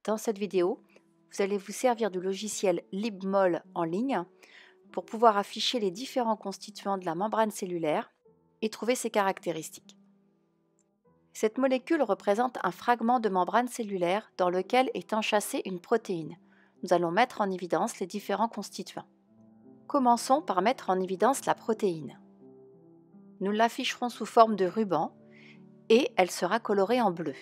Dans cette vidéo, vous allez vous servir du logiciel LibMol en ligne pour pouvoir afficher les différents constituants de la membrane cellulaire et trouver ses caractéristiques. Cette molécule représente un fragment de membrane cellulaire dans lequel est enchâssée une protéine. Nous allons mettre en évidence les différents constituants. Commençons par mettre en évidence la protéine. Nous l'afficherons sous forme de ruban et elle sera colorée en bleu.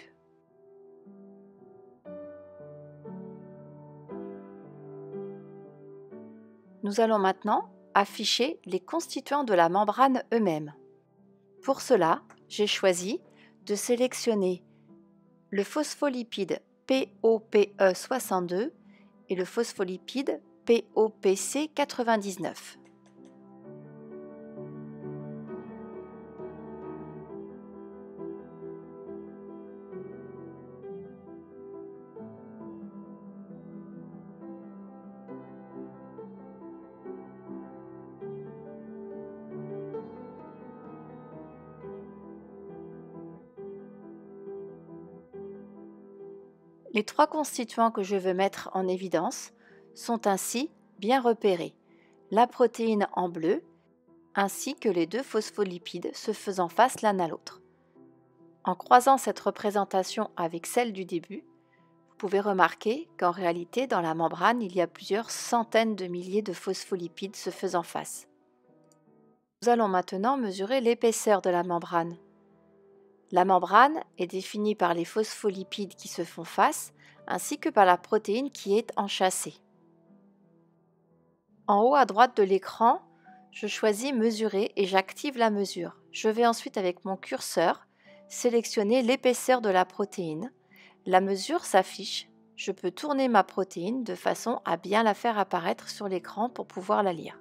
Nous allons maintenant afficher les constituants de la membrane eux-mêmes. Pour cela, j'ai choisi de sélectionner le phospholipide POPE62 et le phospholipide POPC99. Les trois constituants que je veux mettre en évidence sont ainsi bien repérés, la protéine en bleu ainsi que les deux phospholipides se faisant face l'un à l'autre. En croisant cette représentation avec celle du début, vous pouvez remarquer qu'en réalité dans la membrane il y a plusieurs centaines de milliers de phospholipides se faisant face. Nous allons maintenant mesurer l'épaisseur de la membrane. La membrane est définie par les phospholipides qui se font face, ainsi que par la protéine qui est enchâssée. En haut à droite de l'écran, je choisis Mesurer et j'active la mesure. Je vais ensuite avec mon curseur sélectionner l'épaisseur de la protéine. La mesure s'affiche. Je peux tourner ma protéine de façon à bien la faire apparaître sur l'écran pour pouvoir la lire.